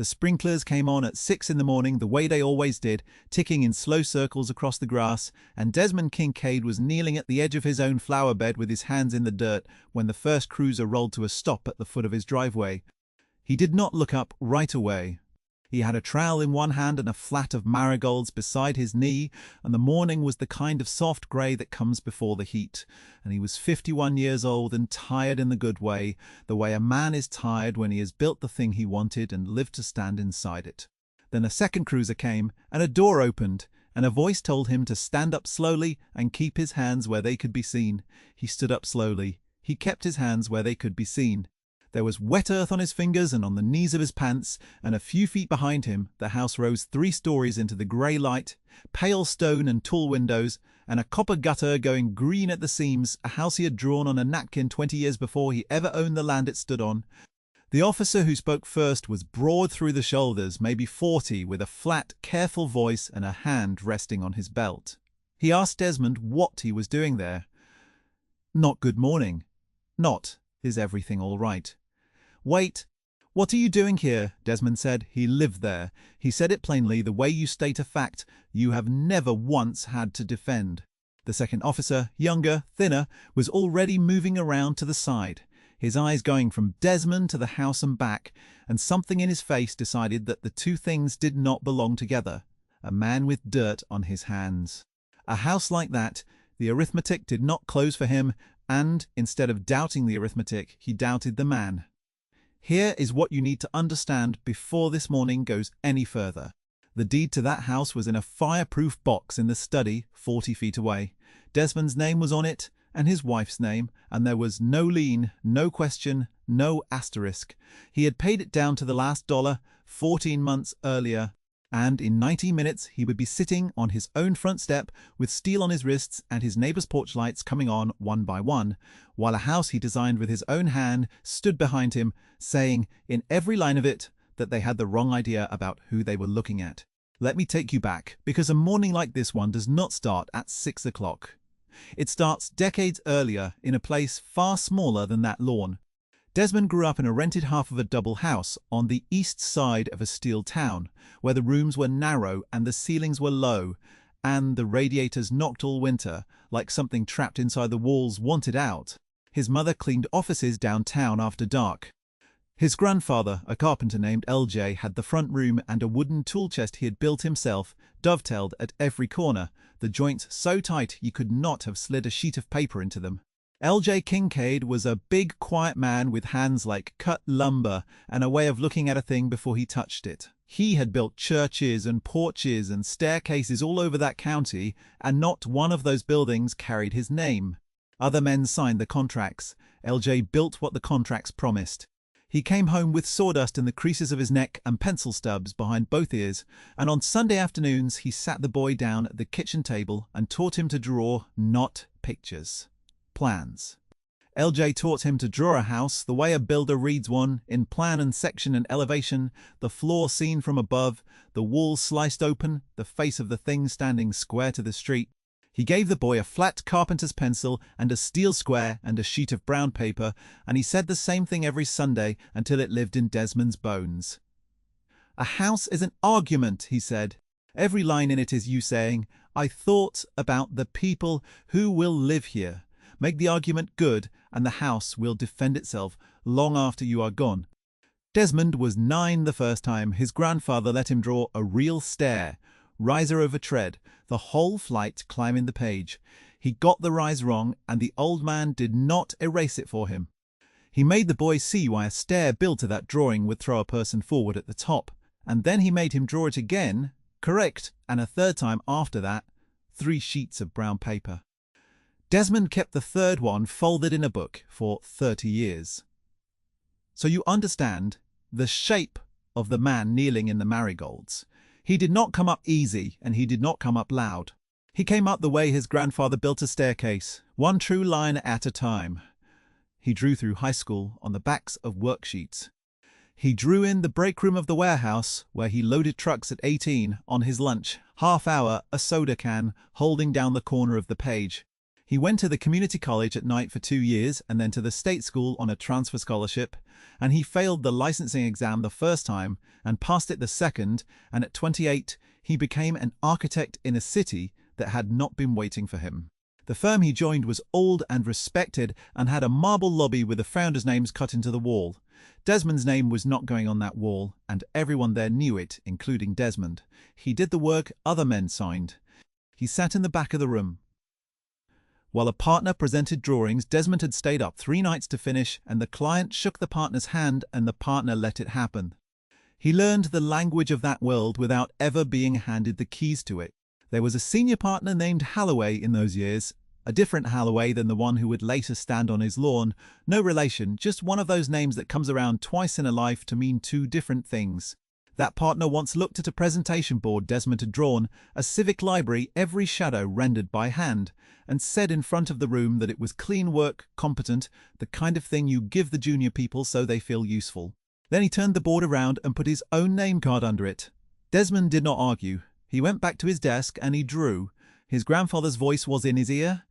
The sprinklers came on at 6 in the morning the way they always did, ticking in slow circles across the grass, and Desmond Kincaid was kneeling at the edge of his own flower bed with his hands in the dirt when the first cruiser rolled to a stop at the foot of his driveway. He did not look up right away. He had a trowel in one hand and a flat of marigolds beside his knee, and the morning was the kind of soft grey that comes before the heat, and he was 51 years old and tired in the way a man is tired when he has built the thing he wanted and lived to stand inside it. Then a second cruiser came, and a door opened, and a voice told him to stand up slowly and keep his hands where they could be seen. He stood up slowly. He kept his hands where they could be seen. There was wet earth on his fingers and on the knees of his pants, and a few feet behind him the house rose 3 stories into the grey light, pale stone and tall windows, and a copper gutter going green at the seams, a house he had drawn on a napkin 20 years before he ever owned the land it stood on. The officer who spoke first was broad through the shoulders, maybe 40, with a flat, careful voice and a hand resting on his belt. He asked Desmond what he was doing there. Not good morning. Not, is everything all right? Wait, what are you doing here? Desmond said. He lived there. He said it plainly, the way you state a fact you have never once had to defend. The second officer, younger, thinner, was already moving around to the side, his eyes going from Desmond to the house and back, and something in his face decided that the two things did not belong together. A man with dirt on his hands. A house like that, the arithmetic did not close for him, and, instead of doubting the arithmetic, he doubted the man. Here is what you need to understand before this morning goes any further. The deed to that house was in a fireproof box in the study 40 feet away. Desmond's name was on it, and his wife's name, and there was no lien, no question, no asterisk. He had paid it down to the last dollar 14 months earlier, and in 90 minutes he would be sitting on his own front step with steel on his wrists and his neighbour's porch lights coming on one by one, while a house he designed with his own hand stood behind him, saying, in every line of it, that they had the wrong idea about who they were looking at. Let me take you back, because a morning like this one does not start at 6 o'clock. It starts decades earlier in a place far smaller than that lawn. Desmond grew up in a rented half of a double house on the east side of a steel town, where the rooms were narrow and the ceilings were low, and the radiators knocked all winter, like something trapped inside the walls wanted out. His mother cleaned offices downtown after dark. His grandfather, a carpenter named LJ, had the front room and a wooden tool chest he had built himself, dovetailed at every corner, the joints so tight you could not have slid a sheet of paper into them. LJ Kincaid was a big, quiet man with hands like cut lumber and a way of looking at a thing before he touched it. He had built churches and porches and staircases all over that county, and not one of those buildings carried his name. Other men signed the contracts. LJ built what the contracts promised. He came home with sawdust in the creases of his neck and pencil stubs behind both ears, and on Sunday afternoons he sat the boy down at the kitchen table and taught him to draw, not pictures. Plans. LJ taught him to draw a house the way a builder reads one, in plan and section and elevation, the floor seen from above, the walls sliced open, the face of the thing standing square to the street. He gave the boy a flat carpenter's pencil and a steel square and a sheet of brown paper, and he said the same thing every Sunday until it lived in Desmond's bones. A house is an argument, he said. Every line in it is you saying, I thought about the people who will live here. Make the argument good, and the house will defend itself long after you are gone. Desmond was 9 the first time. His grandfather let him draw a real stair, riser over tread, the whole flight climbing the page. He got the rise wrong, and the old man did not erase it for him. He made the boy see why a stair built to that drawing would throw a person forward at the top, and then he made him draw it again, correct, and a third time after that, 3 sheets of brown paper. Desmond kept the third one folded in a book for 30 years. So you understand the shape of the man kneeling in the marigolds. He did not come up easy, and he did not come up loud. He came up the way his grandfather built a staircase, one true line at a time. He drew through high school on the backs of worksheets. He drew in the break room of the warehouse, where he loaded trucks at 18 on his lunch, half hour, a soda can, holding down the corner of the page. He went to the community college at night for 2 years and then to the state school on a transfer scholarship, and he failed the licensing exam the first time and passed it the second, and at 28 he became an architect in a city that had not been waiting for him. The firm he joined was old and respected and had a marble lobby with the founders' names cut into the wall. Desmond's name was not going on that wall, and everyone there knew it, including Desmond. He did the work other men signed. He sat in the back of the room. While a partner presented drawings, Desmond had stayed up 3 nights to finish, and the client shook the partner's hand and the partner let it happen. He learned the language of that world without ever being handed the keys to it. There was a senior partner named Halloway in those years, a different Halloway than the one who would later stand on his lawn. No relation, just one of those names that comes around twice in a life to mean 2 different things. That partner once looked at a presentation board Desmond had drawn, a civic library, every shadow rendered by hand, and said in front of the room that it was clean work, competent, the kind of thing you give the junior people so they feel useful. Then he turned the board around and put his own name card under it. Desmond did not argue. He went back to his desk and he drew. His grandfather's voice was in his ear.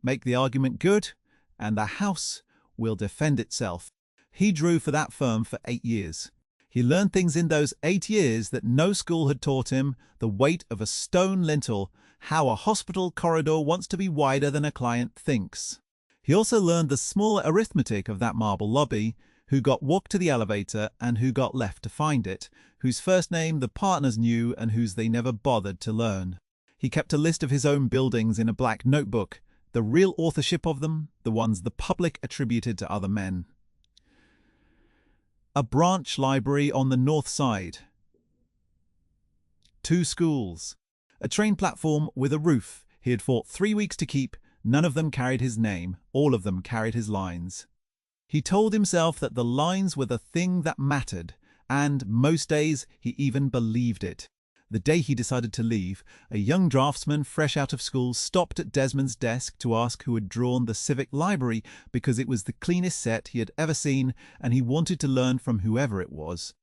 Make the argument good, and the house will defend itself. He drew for that firm for 8 years. He learned things in those 8 years that no school had taught him: the weight of a stone lintel, how a hospital corridor wants to be wider than a client thinks. He also learned the small arithmetic of that marble lobby, who got walked to the elevator and who got left to find it, whose first name the partners knew and whose they never bothered to learn. He kept a list of his own buildings in a black notebook, the real authorship of them, the ones the public attributed to other men. A branch library on the north side. 2 schools. A train platform with a roof he had fought 3 weeks to keep. None of them carried his name. All of them carried his lines. He told himself that the lines were the thing that mattered, and most days he even believed it. The day he decided to leave, a young draftsman fresh out of school stopped at Desmond's desk to ask who had drawn the civic library because it was the cleanest set he had ever seen and he wanted to learn from whoever it was.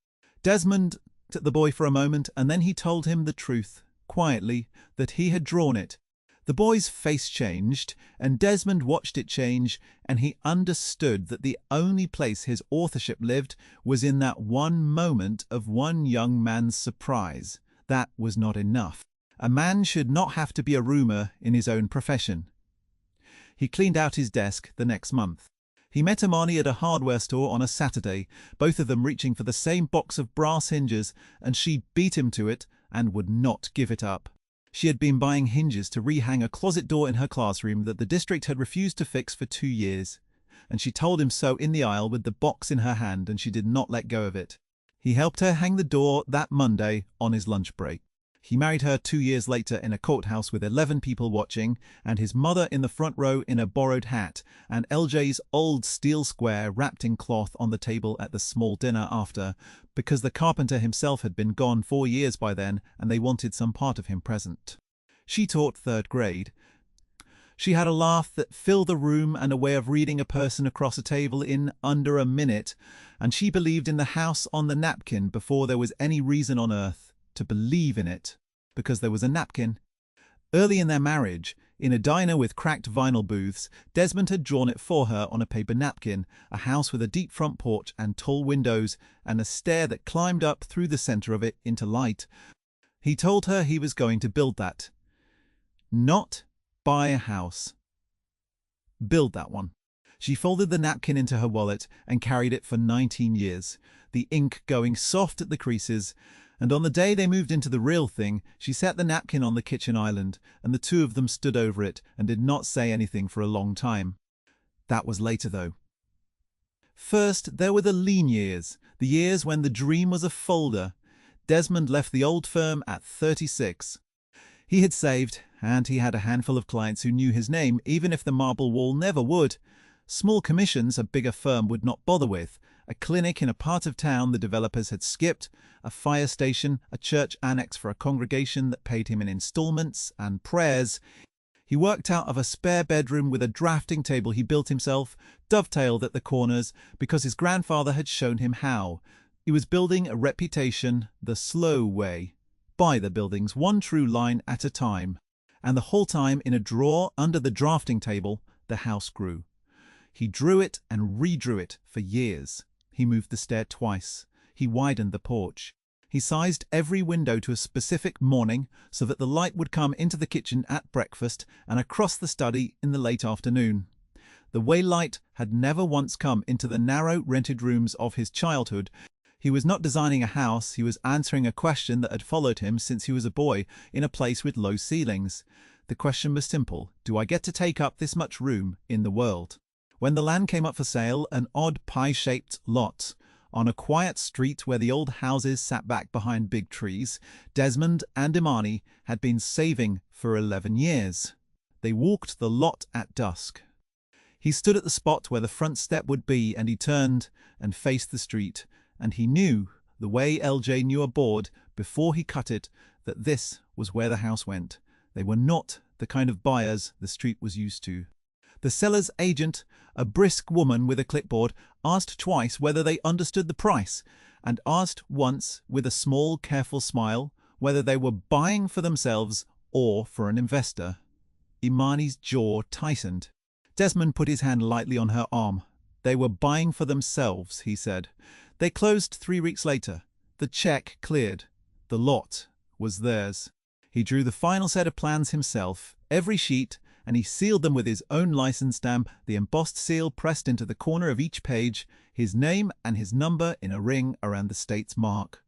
Desmond looked at the boy for a moment and then he told him the truth, quietly, that he had drawn it. The boy's face changed, and Desmond watched it change, and he understood that the only place his authorship lived was in that one moment of one young man's surprise. That was not enough. A man should not have to be a roomer in his own profession. He cleaned out his desk the next month. He met Imani at a hardware store on a Saturday, both of them reaching for the same box of brass hinges, and she beat him to it and would not give it up. She had been buying hinges to rehang a closet door in her classroom that the district had refused to fix for 2 years, and she told him so in the aisle with the box in her hand, and she did not let go of it. He helped her hang the door that Monday on his lunch break. He married her 2 years later in a courthouse with 11 people watching, and his mother in the front row in a borrowed hat, and LJ's old steel square wrapped in cloth on the table at the small dinner after, because the carpenter himself had been gone 4 years by then and they wanted some part of him present. She taught 3rd grade. She had a laugh that filled the room and a way of reading a person across a table in under a minute, and she believed in the house on the napkin before there was any reason on earth to believe in it, because there was a napkin. Early in their marriage, in a diner with cracked vinyl booths, Desmond had drawn it for her on a paper napkin, a house with a deep front porch and tall windows, and a stair that climbed up through the center of it into light. He told her he was going to build that. Not buy a house. Build that one. She folded the napkin into her wallet and carried it for 19 years, the ink going soft at the creases, and on the day they moved into the real thing, she set the napkin on the kitchen island, and the 2 of them stood over it and did not say anything for a long time. That was later, though. First, there were the lean years, the years when the dream was a folder. Desmond left the old firm at 36. He had saved, and he had a handful of clients who knew his name, even if the marble wall never would. Small commissions a bigger firm would not bother with, a clinic in a part of town the developers had skipped, a fire station, a church annex for a congregation that paid him in installments and prayers. He worked out of a spare bedroom with a drafting table he built himself, dovetailed at the corners, because his grandfather had shown him how. He was building a reputation the slow way. Buy the buildings one true line at a time. And the whole time, in a drawer under the drafting table, the house grew. He drew it and redrew it for years. He moved the stair twice. He widened the porch. He sized every window to a specific morning so that the light would come into the kitchen at breakfast and across the study in the late afternoon. The way light had never once come into the narrow rented rooms of his childhood. He was not designing a house, he was answering a question that had followed him since he was a boy in a place with low ceilings. The question was simple: do I get to take up this much room in the world? When the land came up for sale, an odd pie-shaped lot, on a quiet street where the old houses sat back behind big trees, Desmond and Imani had been saving for 11 years. They walked the lot at dusk. He stood at the spot where the front step would be, and he turned and faced the street, and he knew, the way LJ knew a board before he cut it, that this was where the house went. They were not the kind of buyers the street was used to. The seller's agent, a brisk woman with a clipboard, asked twice whether they understood the price, and asked once, with a small, careful smile, whether they were buying for themselves or for an investor. Imani's jaw tightened. Desmond put his hand lightly on her arm. They were buying for themselves, he said. They closed 3 weeks later. The check cleared. The lot was theirs. He drew the final set of plans himself, every sheet, and he sealed them with his own license stamp, the embossed seal pressed into the corner of each page, his name and his number in a ring around the state's mark.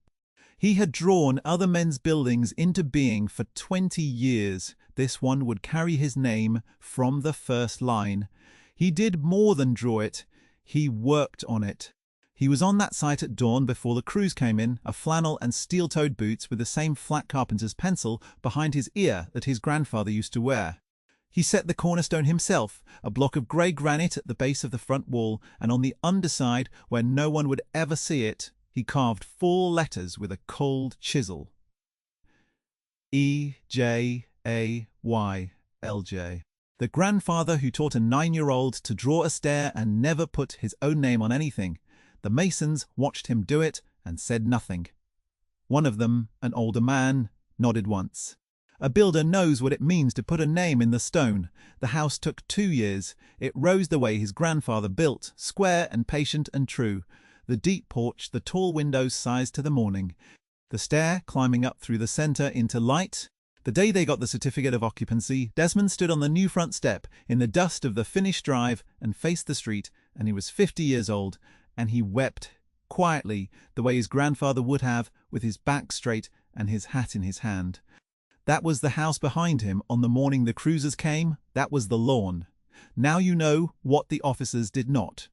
He had drawn other men's buildings into being for 20 years. This one would carry his name from the first line. He did more than draw it. He worked on it. He was on that site at dawn before the crews came in, a flannel and steel-toed boots with the same flat carpenter's pencil behind his ear that his grandfather used to wear. He set the cornerstone himself, a block of grey granite at the base of the front wall, and on the underside, where no one would ever see it, he carved 4 letters with a cold chisel. E-J-A-Y-L-J. The grandfather who taught a 9-year-old to draw a stair and never put his own name on anything. The masons watched him do it and said nothing. One of them, an older man, nodded once. A builder knows what it means to put a name in the stone. The house took 2 years. It rose the way his grandfather built, square and patient and true. The deep porch, the tall windows sized to the morning. The stair climbing up through the centre into light. The day they got the certificate of occupancy, Desmond stood on the new front step in the dust of the finished drive and faced the street, and he was 50 years old, and he wept quietly the way his grandfather would have, with his back straight and his hat in his hand. That was the house behind him on the morning the cruisers came. That was the lawn. Now you know what the officers did not.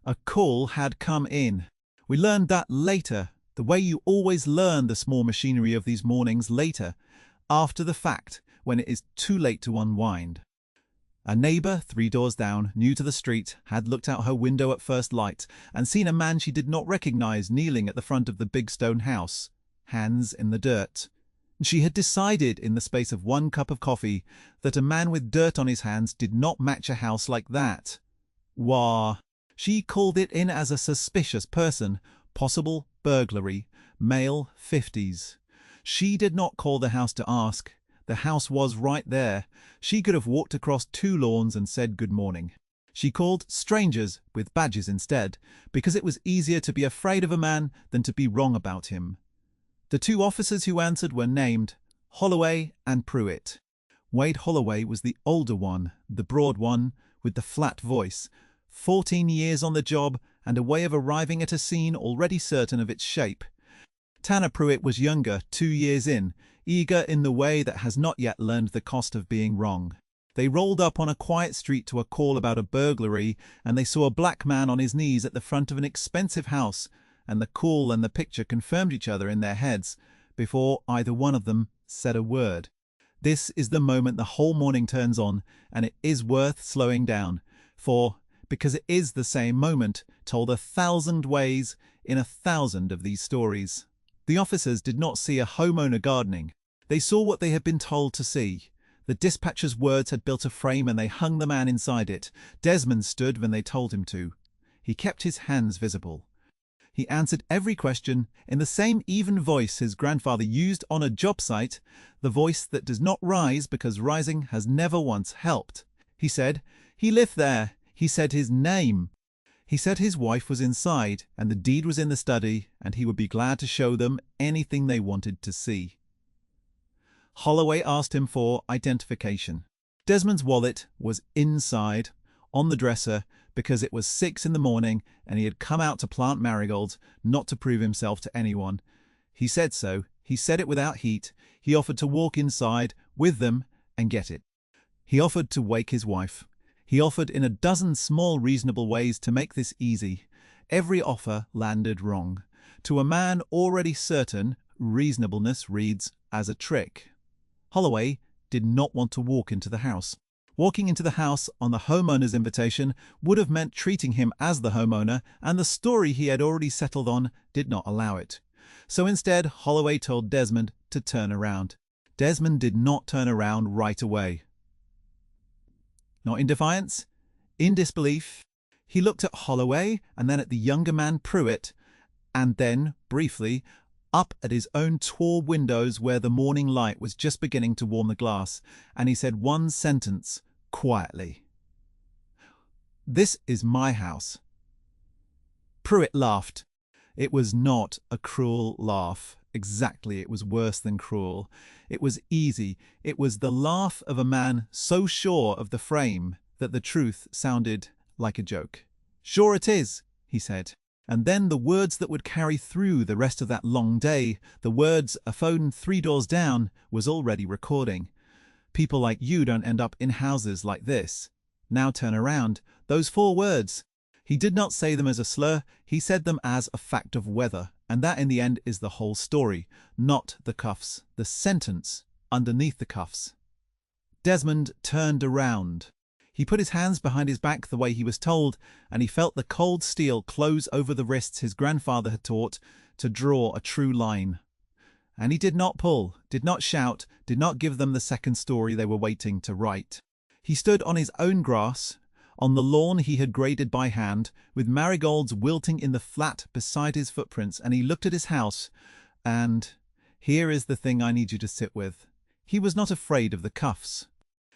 A call had come in. We learned that later, the way you always learn the small machinery of these mornings later, after the fact, when it is too late to unwind. A neighbour 3 doors down, new to the street, had looked out her window at first light and seen a man she did not recognize kneeling at the front of the big stone house, hands in the dirt. She had decided in the space of 1 cup of coffee that a man with dirt on his hands did not match a house like that. Wah! She called it in as a suspicious person, possible burglary, male 50s. She did not call the house to ask. The house was right there. She could have walked across 2 lawns and said good morning. She called strangers with badges instead, because it was easier to be afraid of a man than to be wrong about him. The 2 officers who answered were named Holloway and Pruitt. Wade Holloway was the older one, the broad one, with the flat voice. 14 years on the job and a way of arriving at a scene already certain of its shape. Tanner Pruitt was younger, 2 years in, eager in the way that has not yet learned the cost of being wrong. They rolled up on a quiet street to a call about a burglary, and they saw a black man on his knees at the front of an expensive house, and the call and the picture confirmed each other in their heads before either one of them said a word. This is the moment the whole morning turns on, and it is worth slowing down, because it is the same moment, told 1,000 ways in 1,000 of these stories. The officers did not see a homeowner gardening. They saw what they had been told to see. The dispatcher's words had built a frame and they hung the man inside it. Desmond stood when they told him to. He kept his hands visible. He answered every question in the same even voice his grandfather used on a job site, the voice that does not rise because rising has never once helped. He said he lived there. He said his name. He said his wife was inside and the deed was in the study, and he would be glad to show them anything they wanted to see. Holloway asked him for identification. Desmond's wallet was inside, on the dresser, because it was 6 in the morning and he had come out to plant marigolds, not to prove himself to anyone. He said so. He said it without heat. He offered to walk inside with them and get it. He offered to wake his wife. He offered in a dozen small reasonable ways to make this easy. Every offer landed wrong. To a man already certain, reasonableness reads as a trick. Holloway did not want to walk into the house. Walking into the house on the homeowner's invitation would have meant treating him as the homeowner, and the story he had already settled on did not allow it. So instead, Holloway told Desmond to turn around. Desmond did not turn around right away. Not in defiance, in disbelief. He looked at Holloway and then at the younger man Pruitt, and then, briefly, up at his own tall windows where the morning light was just beginning to warm the glass, and he said one sentence, quietly. "This is my house." Pruitt laughed. It was not a cruel laugh. Exactly, it was worse than cruel. It was easy. It was the laugh of a man so sure of the frame that the truth sounded like a joke. "Sure it is," he said. And then the words that would carry through the rest of that long day, the words a phone 3 doors down was already recording. "People like you don't end up in houses like this. Now turn around." Those 4 words. He did not say them as a slur, he said them as a fact of weather, and that in the end is the whole story, not the cuffs, the sentence underneath the cuffs. Desmond turned around. He put his hands behind his back the way he was told, and he felt the cold steel close over the wrists his grandfather had taught to draw a true line. And he did not pull, did not shout, did not give them the second story they were waiting to write. He stood on his own grass, on the lawn he had graded by hand, with marigolds wilting in the flat beside his footprints, and he looked at his house, and here is the thing I need you to sit with. He was not afraid of the cuffs.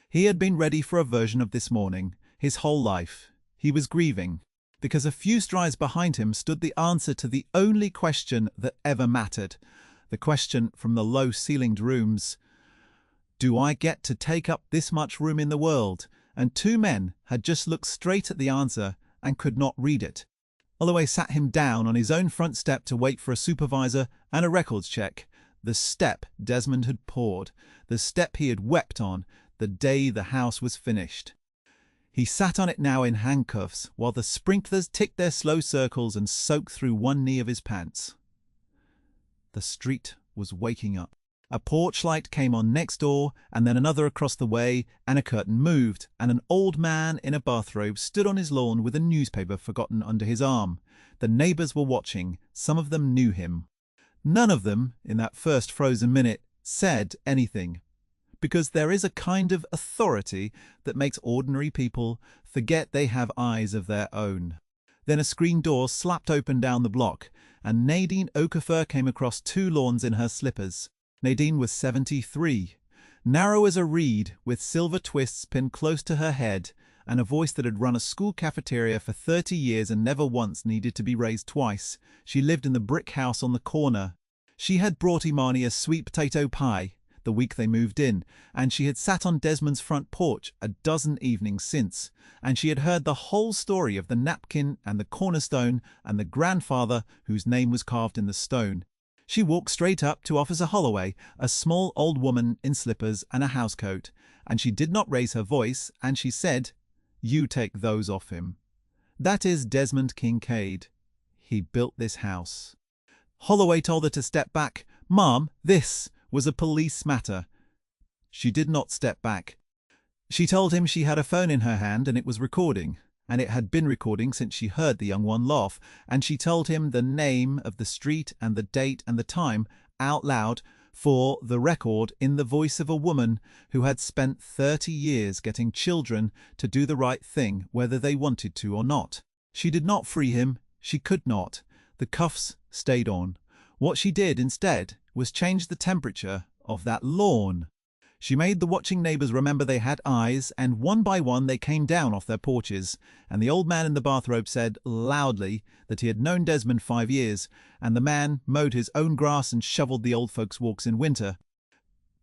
He had been ready for a version of this morning, his whole life. He was grieving, because a few strides behind him stood the answer to the only question that ever mattered, the question from the low-ceilinged rooms. Do I get to take up this much room in the world? And 2 men had just looked straight at the answer and could not read it. Holloway sat him down on his own front step to wait for a supervisor and a records check. The step Desmond had poured, the step he had wept on, the day the house was finished. He sat on it now in handcuffs, while the sprinklers ticked their slow circles and soaked through one knee of his pants. The street was waking up. A porch light came on next door, and then another across the way, and a curtain moved, and an old man in a bathrobe stood on his lawn with a newspaper forgotten under his arm. The neighbours were watching. Some of them knew him. None of them, in that first frozen minute, said anything, because there is a kind of authority that makes ordinary people forget they have eyes of their own. Then a screen door slapped open down the block, and Nadine Okafor came across 2 lawns in her slippers. Nadine was 73, narrow as a reed, with silver twists pinned close to her head, and a voice that had run a school cafeteria for 30 years and never once needed to be raised twice. She lived in the brick house on the corner. She had brought Imani a sweet potato pie the week they moved in, and she had sat on Desmond's front porch a dozen evenings since, and she had heard the whole story of the napkin and the cornerstone and the grandfather whose name was carved in the stone. She walked straight up to Officer Holloway, a small old woman in slippers and a housecoat, and she did not raise her voice, and she said, "You take those off him. That is Desmond Kincaid. He built this house." Holloway told her to step back. "Ma'am, this was a police matter." She did not step back. She told him she had a phone in her hand and it was recording, and it had been recording since she heard the young one laugh, and she told him the name of the street and the date and the time out loud for the record in the voice of a woman who had spent 30 years getting children to do the right thing whether they wanted to or not. She did not free him. She could not. The cuffs stayed on. What she did instead was change the temperature of that lawn. She made the watching neighbors remember they had eyes, and one by one they came down off their porches, and the old man in the bathrobe said loudly that he had known Desmond 5 years, and the man mowed his own grass and shoveled the old folks' walks in winter.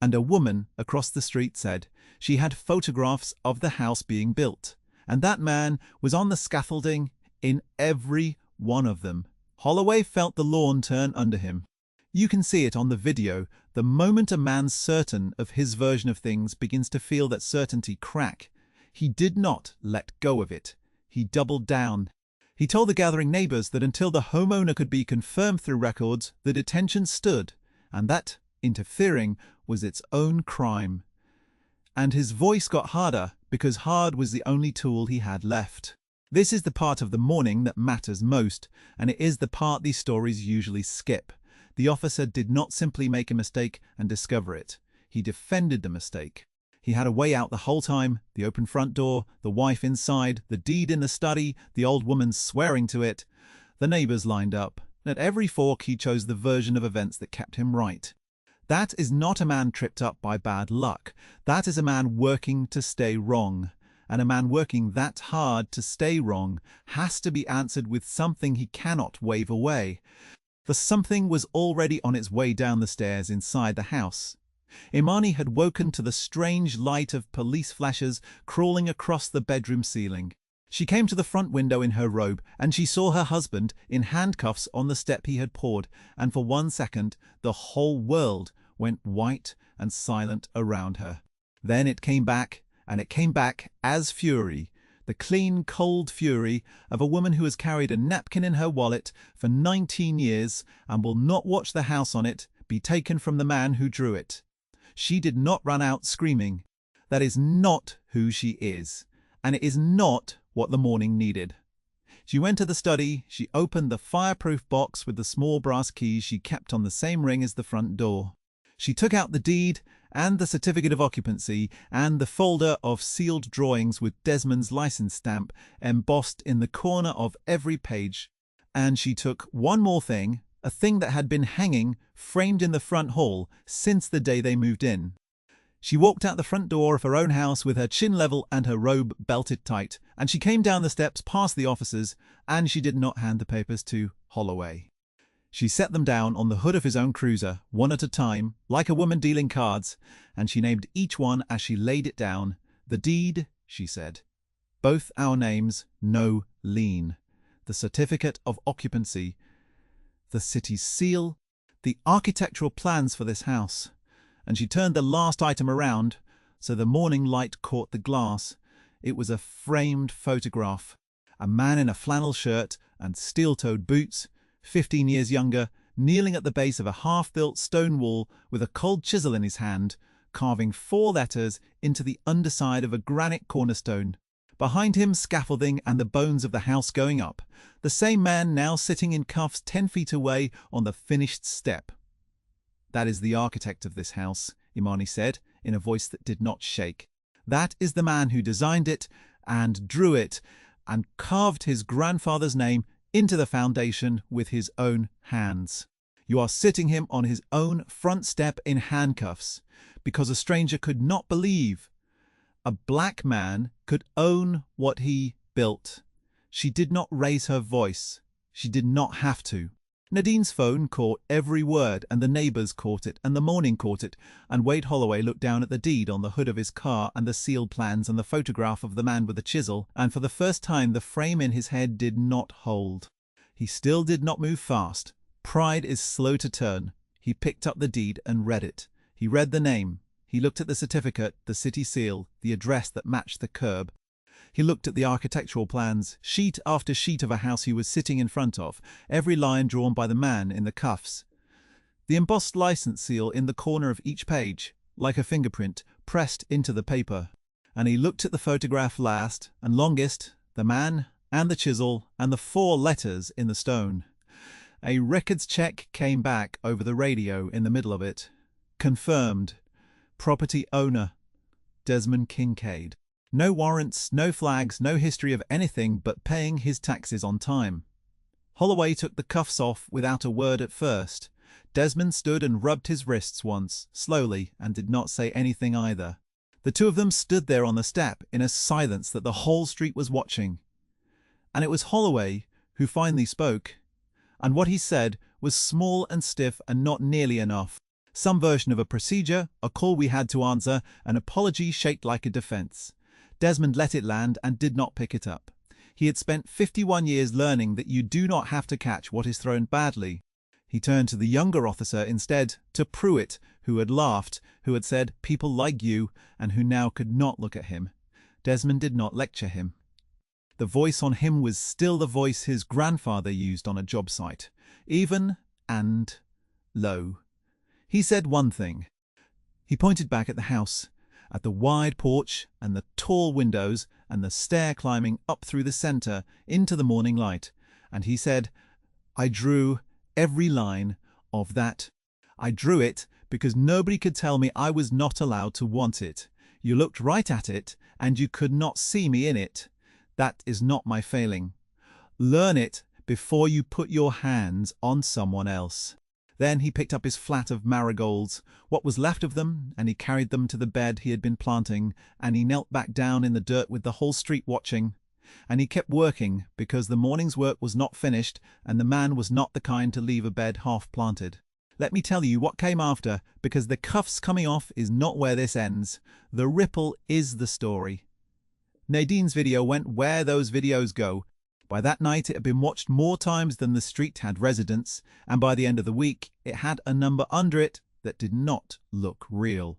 And a woman across the street said she had photographs of the house being built, and that man was on the scaffolding in every one of them. Holloway felt the lawn turn under him. You can see it on the video. The moment a man certain of his version of things begins to feel that certainty crack, he did not let go of it. He doubled down. He told the gathering neighbors that until the homeowner could be confirmed through records, the detention stood, and that interfering was its own crime. And his voice got harder because hard was the only tool he had left. This is the part of the morning that matters most, and it is the part these stories usually skip. The officer did not simply make a mistake and discover it. He defended the mistake. He had a way out the whole time: the open front door, the wife inside, the deed in the study, the old woman swearing to it. The neighbors lined up. At every fork he chose the version of events that kept him right. That is not a man tripped up by bad luck. That is a man working to stay wrong. And a man working that hard to stay wrong has to be answered with something he cannot wave away. The something was already on its way down the stairs inside the house. Imani had woken to the strange light of police flashes crawling across the bedroom ceiling. She came to the front window in her robe, and she saw her husband in handcuffs on the step he had poured, and for 1 second the whole world went white and silent around her. Then it came back, and it came back as fury. The clean, cold fury of a woman who has carried a napkin in her wallet for 19 years and will not watch the house on it be taken from the man who drew it. She did not run out screaming. That is not who she is, and it is not what the morning needed. She went to the study. She opened the fireproof box with the small brass keys she kept on the same ring as the front door. She took out the deed and the certificate of occupancy and the folder of sealed drawings with Desmond's license stamp embossed in the corner of every page. And she took one more thing, a thing that had been hanging framed in the front hall since the day they moved in. She walked out the front door of her own house with her chin level and her robe belted tight, and she came down the steps past the officers, and she did not hand the papers to Holloway. She set them down on the hood of his own cruiser, one at a time, like a woman dealing cards, and she named each one as she laid it down. The deed, she said. Both our names, no lien. The certificate of occupancy. The city's seal. The architectural plans for this house. And she turned the last item around, so the morning light caught the glass. It was a framed photograph. A man in a flannel shirt and steel-toed boots, 15 years younger, kneeling at the base of a half-built stone wall with a cold chisel in his hand, carving 4 letters into the underside of a granite cornerstone. Behind him, scaffolding and the bones of the house going up. The same man now sitting in cuffs 10 feet away on the finished step. That is the architect of this house, Imani said, in a voice that did not shake. That is the man who designed it and drew it and carved his grandfather's name into the foundation with his own hands. You are sitting him on his own front step in handcuffs, because a stranger could not believe a black man could own what he built. She did not raise her voice. She did not have to. Nadine's phone caught every word, and the neighbors caught it, and the morning caught it, and Wade Holloway looked down at the deed on the hood of his car and the sealed plans and the photograph of the man with the chisel, and for the first time the frame in his head did not hold. He still did not move fast. Pride is slow to turn. He picked up the deed and read it. He read the name. He looked at the certificate, the city seal, the address that matched the curb. He looked at the architectural plans, sheet after sheet of a house he was sitting in front of, every line drawn by the man in the cuffs. The embossed license seal in the corner of each page, like a fingerprint, pressed into the paper. And he looked at the photograph last and longest, the man and the chisel and the 4 letters in the stone. A records check came back over the radio in the middle of it. Confirmed. Property owner. Desmond Kincaid. No warrants, no flags, no history of anything but paying his taxes on time. Holloway took the cuffs off without a word at first. Desmond stood and rubbed his wrists once, slowly, and did not say anything either. The two of them stood there on the step in a silence that the whole street was watching. And it was Holloway who finally spoke. And what he said was small and stiff and not nearly enough. Some version of a procedure, a call we had to answer, an apology shaped like a defense. Desmond let it land and did not pick it up. He had spent 51 years learning that you do not have to catch what is thrown badly. He turned to the younger officer instead, to Pruitt, who had laughed, who had said, "People like you," and who now could not look at him. Desmond did not lecture him. The voice on him was still the voice his grandfather used on a job site, even and low. He said one thing. He pointed back at the house, at the wide porch and the tall windows and the stair climbing up through the center into the morning light, and he said, "I drew every line of that. I drew it because nobody could tell me I was not allowed to want it. You looked right at it, and you could not see me in it. That is not my failing. Learn it before you put your hands on someone else." Then he picked up his flat of marigolds, what was left of them, and he carried them to the bed he had been planting, and he knelt back down in the dirt with the whole street watching. And he kept working, because the morning's work was not finished, and the man was not the kind to leave a bed half-planted. Let me tell you what came after, because the cuffs coming off is not where this ends. The ripple is the story. Nadine's video went where those videos go. By that night it had been watched more times than the street had residents, and by the end of the week it had a number under it that did not look real.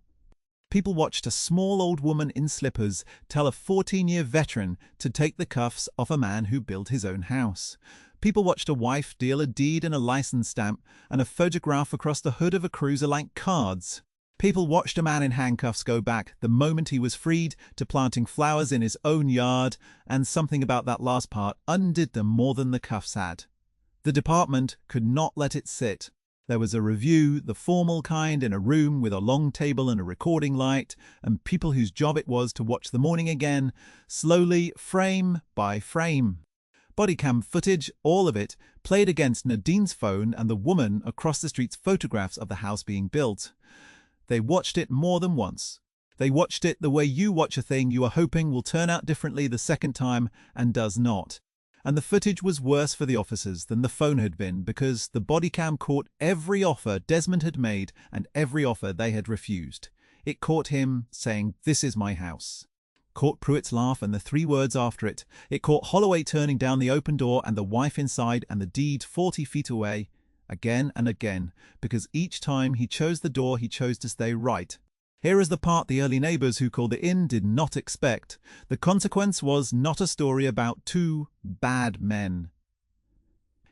People watched a small old woman in slippers tell a 14-year veteran to take the cuffs off a man who built his own house. People watched a wife deal a deed and a license stamp and a photograph across the hood of a cruiser like cards. People watched a man in handcuffs go back, the moment he was freed, to planting flowers in his own yard, and something about that last part undid them more than the cuffs had. The department could not let it sit. There was a review, the formal kind, in a room with a long table and a recording light, and people whose job it was to watch the morning again, slowly, frame by frame. Bodycam footage, all of it, played against Nadine's phone and the woman across the street's photographs of the house being built. They watched it more than once. They watched it the way you watch a thing you are hoping will turn out differently the second time and does not. And the footage was worse for the officers than the phone had been, because the bodycam caught every offer Desmond had made and every offer they had refused. It caught him saying, "This is my house." Caught Pruitt's laugh and the 3 words after it. It caught Holloway turning down the open door and the wife inside and the deed 40 feet away. Again and again, because each time he chose the door he chose to stay right. Here is the part the early neighbors who called it in did not expect. The consequence was not a story about 2 bad men.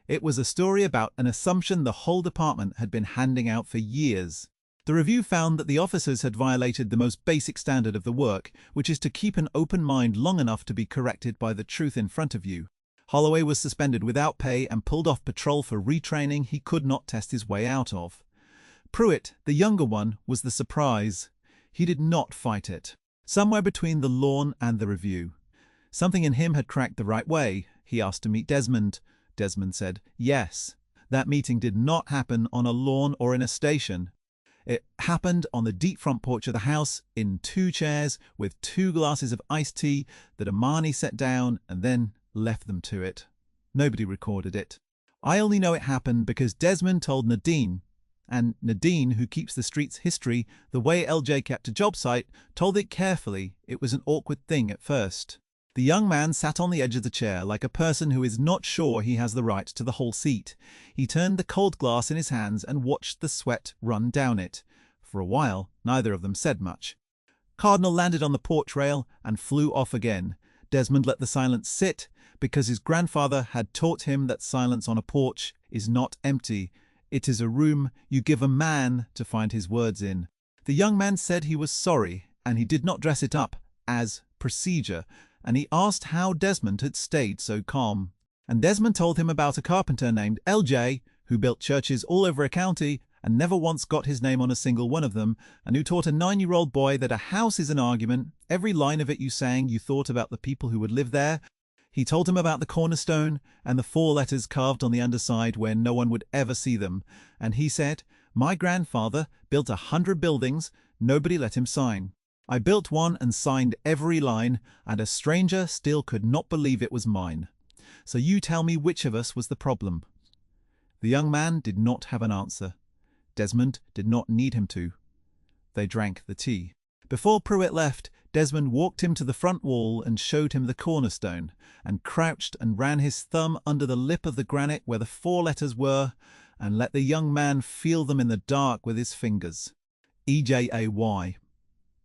It was a story about an assumption the whole department had been handing out for years. The review found that the officers had violated the most basic standard of the work, which is to keep an open mind long enough to be corrected by the truth in front of you. Holloway was suspended without pay and pulled off patrol for retraining he could not test his way out of. Pruitt, the younger one, was the surprise. He did not fight it. Somewhere between the lawn and the review. Something in him had cracked the right way. He asked to meet Desmond. Desmond said yes. That meeting did not happen on a lawn or in a station. It happened on the deep front porch of the house, in 2 chairs, with 2 glasses of iced tea that Amani set down and then left them to it. Nobody recorded it. I only know it happened because Desmond told Nadine, and Nadine, who keeps the street's history the way LJ kept a job site, told it carefully. It was an awkward thing at first. The young man sat on the edge of the chair like a person who is not sure he has the right to the whole seat. He turned the cold glass in his hands and watched the sweat run down it. For a while, neither of them said much. Cardinal landed on the porch rail and flew off again. Desmond let the silence sit, because his grandfather had taught him that silence on a porch is not empty. It is a room you give a man to find his words in. The young man said he was sorry, and he did not dress it up as procedure, and he asked how Desmond had stayed so calm. And Desmond told him about a carpenter named LJ, who built churches all over a county and never once got his name on a single one of them, and who taught a 9-year-old boy that a house is an argument. Every line of it you sang, you thought about the people who would live there. He told him about the cornerstone and the 4 letters carved on the underside where no one would ever see them, and he said, "My grandfather built 100 buildings, nobody let him sign. I built one and signed every line, and a stranger still could not believe it was mine. So you tell me which of us was the problem." The young man did not have an answer. Desmond did not need him to. They drank the tea. Before Pruitt left, Desmond walked him to the front wall and showed him the cornerstone, and crouched and ran his thumb under the lip of the granite where the 4 letters were, and let the young man feel them in the dark with his fingers. EJAY.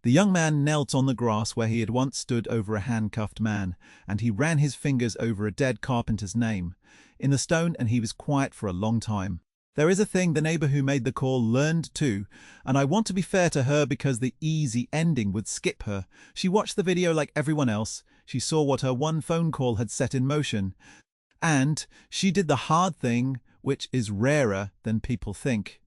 The young man knelt on the grass where he had once stood over a handcuffed man, and he ran his fingers over a dead carpenter's name in the stone, and he was quiet for a long time. There is a thing the neighbor who made the call learned too, and I want to be fair to her because the easy ending would skip her. She watched the video like everyone else. She saw what her one phone call had set in motion. And she did the hard thing, which is rarer than people think.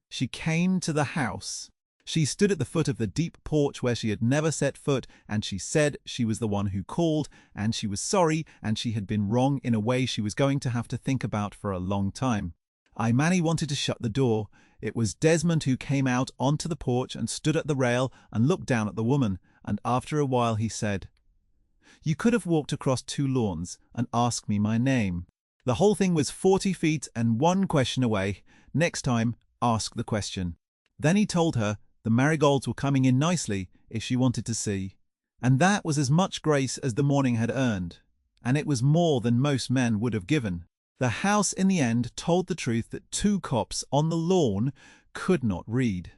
She came to the house. She stood at the foot of the deep porch where she had never set foot, and she said she was the one who called, and she was sorry, and she had been wrong in a way she was going to have to think about for a long time. Imani wanted to shut the door. It was Desmond who came out onto the porch and stood at the rail and looked down at the woman, and after a while he said, "You could have walked across 2 lawns and asked me my name. The whole thing was 40 feet and 1 question away. Next time, ask the question." Then he told her the marigolds were coming in nicely if she wanted to see, and that was as much grace as the morning had earned, and it was more than most men would have given. The house in the end told the truth that 2 cops on the lawn could not read.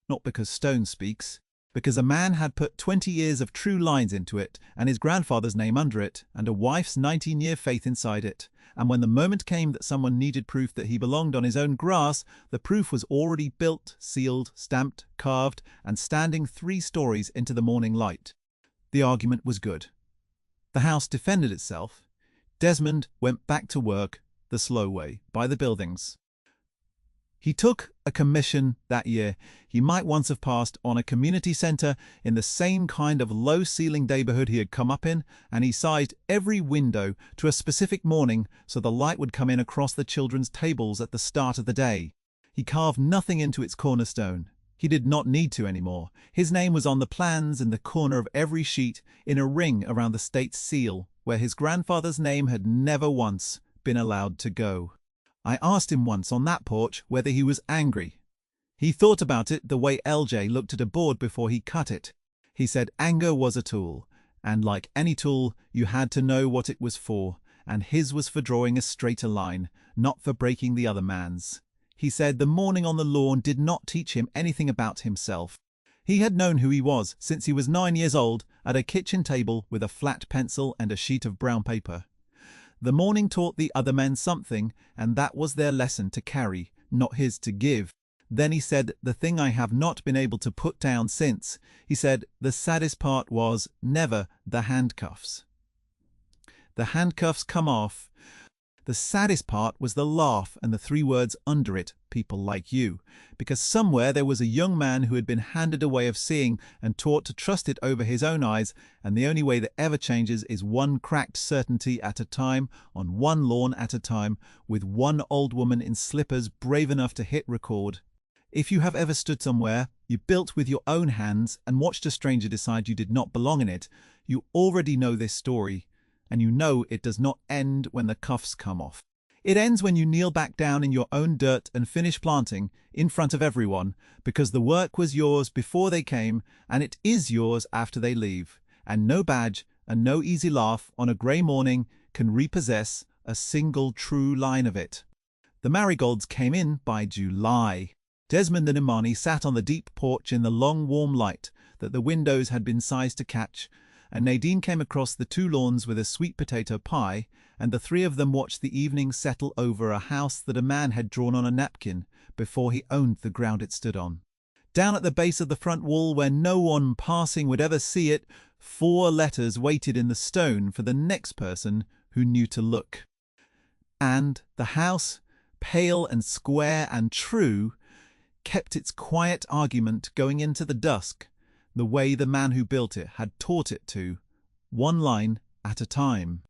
Not because stone speaks, because a man had put 20 years of true lines into it, and his grandfather's name under it, and a wife's 19-year faith inside it. And when the moment came that someone needed proof that he belonged on his own grass, the proof was already built, sealed, stamped, carved, and standing 3 stories into the morning light. The argument was good. The house defended itself. Desmond went back to work the slow way, by the buildings. He took a commission that year. He might once have passed on a community centre in the same kind of low-ceiling neighbourhood he had come up in, and he sized every window to a specific morning so the light would come in across the children's tables at the start of the day. He carved nothing into its cornerstone. He did not need to anymore. His name was on the plans in the corner of every sheet in a ring around the state's seal, where his grandfather's name had never once been allowed to go. I asked him once on that porch whether he was angry. He thought about it the way LJ looked at a board before he cut it. He said anger was a tool, and like any tool, you had to know what it was for, and his was for drawing a straighter line, not for breaking the other man's. He said the morning on the lawn did not teach him anything about himself. He had known who he was since he was 9 years old at a kitchen table with a flat pencil and a sheet of brown paper. The morning taught the other men something, and that was their lesson to carry, not his to give. Then he said, the thing I have not been able to put down since. He said, the saddest part was never the handcuffs. The handcuffs come off. The saddest part was the laugh and the 3 words under it, people like you, because somewhere there was a young man who had been handed a way of seeing and taught to trust it over his own eyes, and the only way that ever changes is 1 cracked certainty at a time, on 1 lawn at a time, with 1 old woman in slippers brave enough to hit record. If you have ever stood somewhere you built with your own hands and watched a stranger decide you did not belong in it, you already know this story. And you know it does not end when the cuffs come off. It ends when you kneel back down in your own dirt and finish planting in front of everyone, because the work was yours before they came, and it is yours after they leave, and no badge and no easy laugh on a grey morning can repossess a single true line of it. The marigolds came in by July. Desmond and Imani sat on the deep porch in the long warm light that the windows had been sized to catch, and Nadine came across the 2 lawns with a sweet potato pie, and the 3 of them watched the evening settle over a house that a man had drawn on a napkin before he owned the ground it stood on. Down at the base of the front wall, where no one passing would ever see it, 4 letters waited in the stone for the next person who knew to look. And the house, pale and square and true, kept its quiet argument going into the dusk, the way the man who built it had taught it to, 1 line at a time.